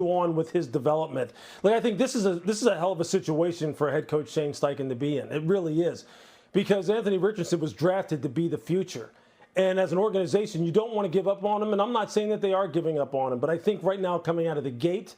on with his development. Like, I think this is a hell of a situation for head coach Shane Steichen to be in. It really is, because Anthony Richardson was drafted to be the future. And as an organization, you don't want to give up on him. And I'm not saying that they are giving up on him, but I think right now, coming out of the gate,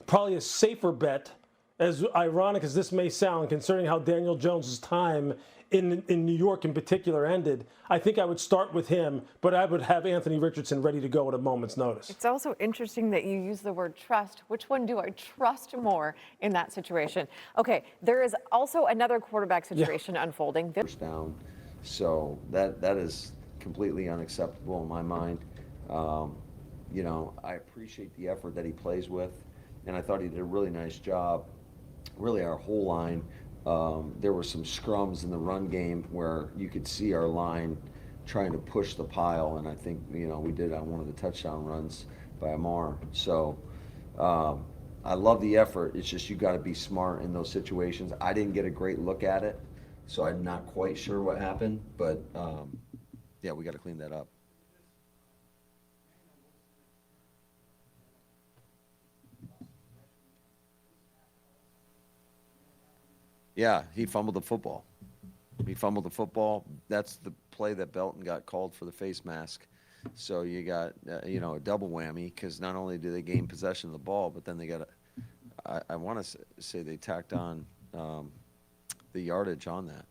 probably a safer bet, as ironic as this may sound, concerning how Daniel Jones' time in New York in particular ended, I think I would start with him, but I would have Anthony Richardson ready to go at a moment's notice. It's also interesting that you use the word trust. Which one do I trust more in that situation? Okay, there is also another quarterback situation unfolding. First down, so that is completely unacceptable in my mind. You know, I appreciate the effort that he plays with, and I thought he did a really nice job. Really, our whole line. There were some scrums in the run game where you could see our line trying to push the pile, and I think, you know, we did on one of the touchdown runs by Amar. So I love the effort. It's just you got to be smart in those situations. I didn't get a great look at it, so I'm not quite sure what happened, but yeah, we got to clean that up. Yeah, he fumbled the football. That's the play that Belton got called for the face mask. So you got, you know, a double whammy, because not only do they gain possession of the ball, but then they got I want to say they tacked on the yardage on that.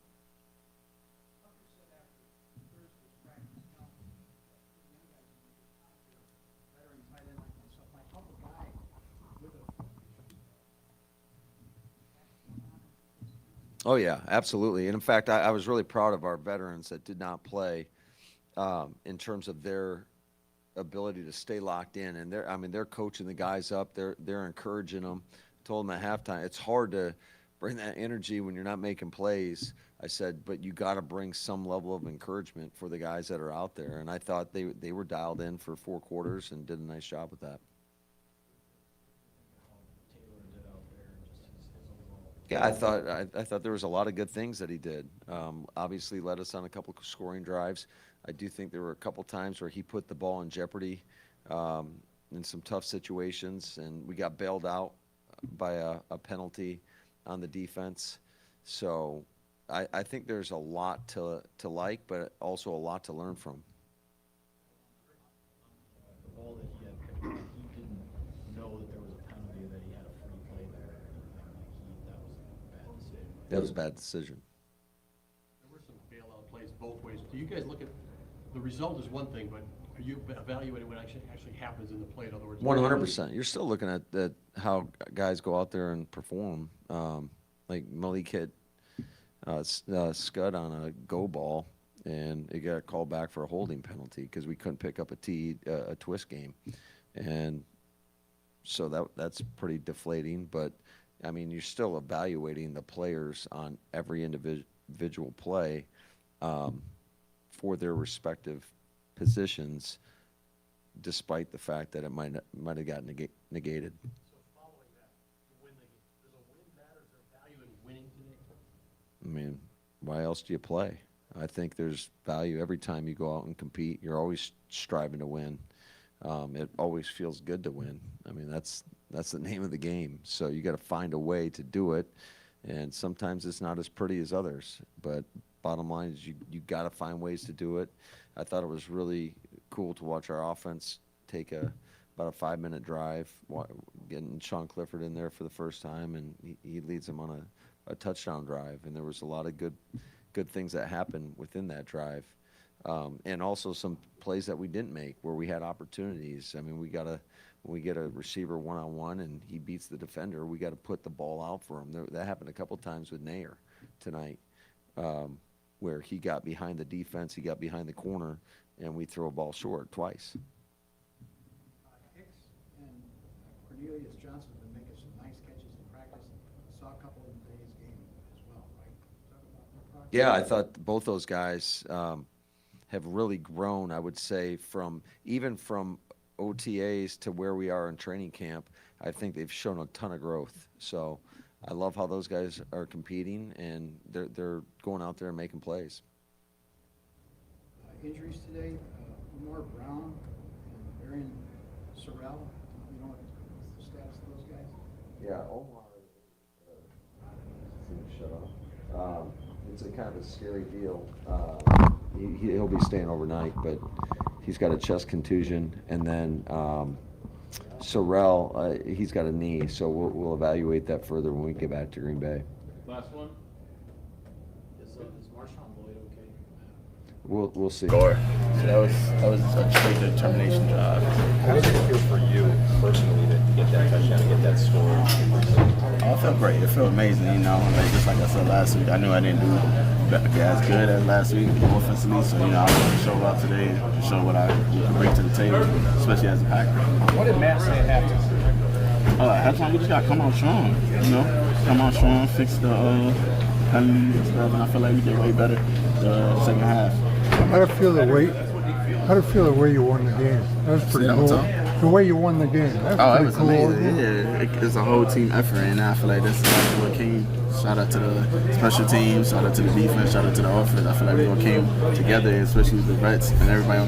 Oh, yeah, absolutely. And in fact, I was really proud of our veterans that did not play in terms of their ability to stay locked in. And they're coaching the guys up. They're encouraging them. Told them at halftime, it's hard to bring that energy when you're not making plays. I said, but you got to bring some level of encouragement for the guys that are out there. And I thought they were dialed in for 4 quarters and did a nice job with that. Yeah, I thought there was a lot of good things that he did. Obviously led us on a couple of scoring drives. I do think there were a couple times where he put the ball in jeopardy in some tough situations, and we got bailed out by a penalty on the defense. So I think there's a lot to like, but also a lot to learn from. The ball that he had picked up, he didn't know that there was a penalty, that he had a free play there. That was a bad decision. There were some bailout plays both ways. Do you guys look at the result is one thing, but are you evaluating what actually happens in the play? In other words, 100%. You're still looking at how guys go out there and perform. Like Malik hit Scud on a go ball, and it got called back for a holding penalty because we couldn't pick up a twist game, and so that's pretty deflating. But I mean, you're still evaluating the players on every individual play for their respective positions, despite the fact that it might have gotten negated. So following that, to win the game, does a win matter? Is there value in winning today? I mean, why else do you play? I think there's value every time you go out and compete. You're always striving to win. It always feels good to win. I mean, that's the name of the game. So you got to find a way to do it, and sometimes it's not as pretty as others. But bottom line is you got to find ways to do it. I thought it was really cool to watch our offense take about a 5-minute drive, getting Sean Clifford in there for the first time, and he leads them on a touchdown drive. And there was a lot of good things that happened within that drive. And also some plays that we didn't make where we had opportunities. I mean, when we get a receiver one-on-one and he beats the defender, we got to put the ball out for him. That happened a couple times with Nair tonight, where he got behind the defense, he got behind the corner, and we throw a ball short twice. Hicks and Cornelius Johnson have been making some nice catches in practice. Saw a couple in today's game as well, right? Talk about their progress. Yeah, I thought both those guys have really grown, I would say, from OTAs to where we are in training camp. I think they've shown a ton of growth. So I love how those guys are competing, and they're going out there and making plays. Injuries today, Lamar Brown and Arian Sorrell. You know what's the status Yeah, Omar. Shut off. It's a kind of a scary deal. He'll be staying overnight, but he's got a chest contusion, and then Sorrell, he's got a knee, so we'll evaluate that further when we get back to Green Bay. Last one. Is Marshawn Lloyd okay? We'll see. Score. So that was a straight determination job. How did it feel for you personally to get that touchdown, to get that score? Oh, it felt great. It felt amazing. Just like I said last week, I knew I didn't do as good as last week offensively. So I wanted to show up today and show what I can bring to the table, especially as a Packer. What did Matt say at halftime? At halftime, we just got to come on strong. Come on strong, fix the penalties and stuff, and I feel like we did way better the second half. How do you feel the way you won the game? That was pretty cool. The way you won the game. That was It was cool. amazing. Yeah, it's a whole team effort, and I feel like that's exactly what came. Shout out to the special teams, shout out to the defense, shout out to the offense. I feel like we all came together, especially with the vets and everybody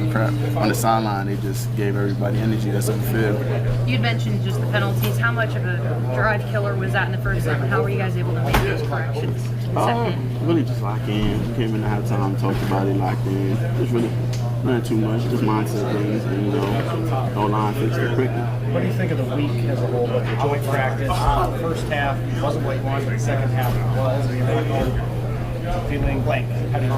on the sideline. They just gave everybody energy that's on the field. You'd mentioned just the penalties. How much of a drive killer was that in the first half? How were you guys able to make those corrections? Really just lock in. We came in the halftime, talked about it, locked in. Just really not too much, just mindset things, and no line fixed it quickly. What do you think of the week as a whole? Like the joint practice, the first half wasn't what you wanted, but the second half it was. Are you feeling blank? How do you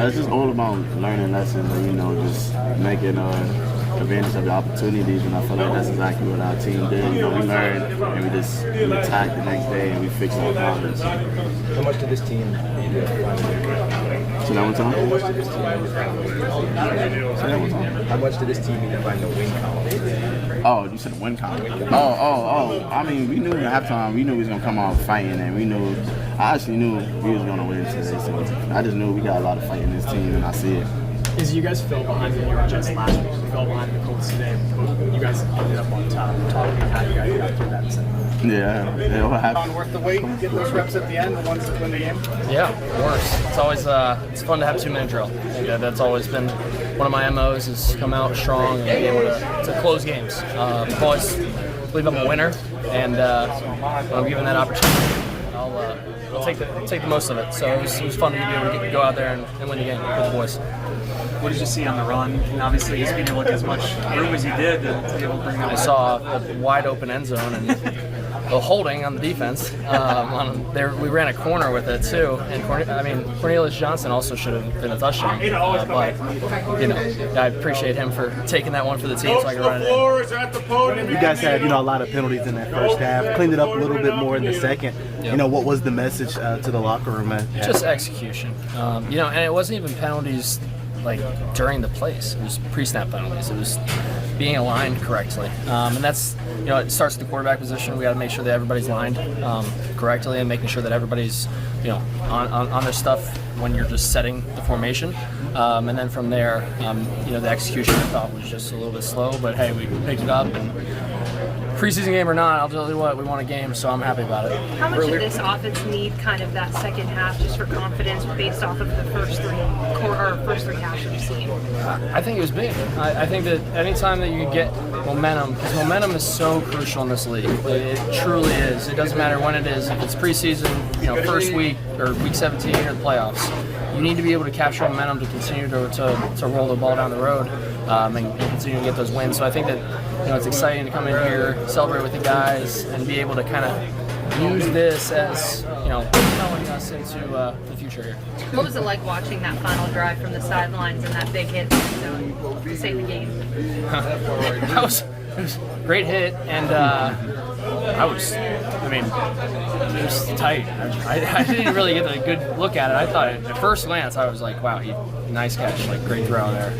It's just all about learning lessons and, just making advantage of the opportunities, and I feel like that's exactly what our team did. We learned and we attacked the next day and we fixed our problems. How much did this team need to find a win? So that one time? How much did this team need to find a win? So that one time? How much did this team need to find a win column? Oh, you said win count. Oh. I mean, we knew at halftime, we knew we was going to come out fighting, and I actually knew we was going to win today. So I just knew we got a lot of fight in this team, and I see it. Is you guys fell behind the New York Jets last week? You fell behind the Colts today. You guys ended up on top. Talk to me how you guys got through that second. Yeah, what happened? Worth the wait, get those reps at the end, the ones that win the game? Yeah, of course. It's always it's fun to have 2-minute drill. I think that's always been one of my MOs is come out strong and be able to close games. I've always believe I'm a winner, and when I'm given that opportunity, I'll take the most of it. So it was fun to be able to go out there and win the game with the boys. What did you see on the run? And obviously, he's been able to get as much room as he did to be able to bring it. I saw a wide open end zone and the holding on the defense. We ran a corner with it too, and Cornelius Johnson also should have been a touchdown. But I appreciate him for taking that one for the team so I could run it in. You guys had a lot of penalties in that first half. Cleaned it up a little bit more in the second. Yep. What was the message to the locker room? Just execution. And it wasn't even penalties like during the plays. It was pre-snap penalties. It was being aligned correctly, and that's it starts at the quarterback position. We got to make sure that everybody's lined correctly and making sure that everybody's on their stuff when you're just setting the formation, and then from there, the execution I thought was just a little bit slow, but hey, we picked it up. And preseason game or not, I'll tell you what, we won a game, so I'm happy about it. How much did this offense need kind of that second half just for confidence based off of the first three halves we've seen? I think it was big. I think that anytime that you get momentum, because momentum is so crucial in this league. It truly is. It doesn't matter when it is. If it's preseason, first week or week 17 or the playoffs, you need to be able to capture momentum to continue to roll the ball down the road and continue to get those wins. So I think that it's exciting to come in here, celebrate with the guys, and be able to kind of use this as propelling us into the future here. What was it like watching that final drive from the sidelines and that big hit to save the game? It was a great hit, and it was tight. I didn't really get a good look at it. I thought at first glance I was like, wow, nice catch, like great throw there.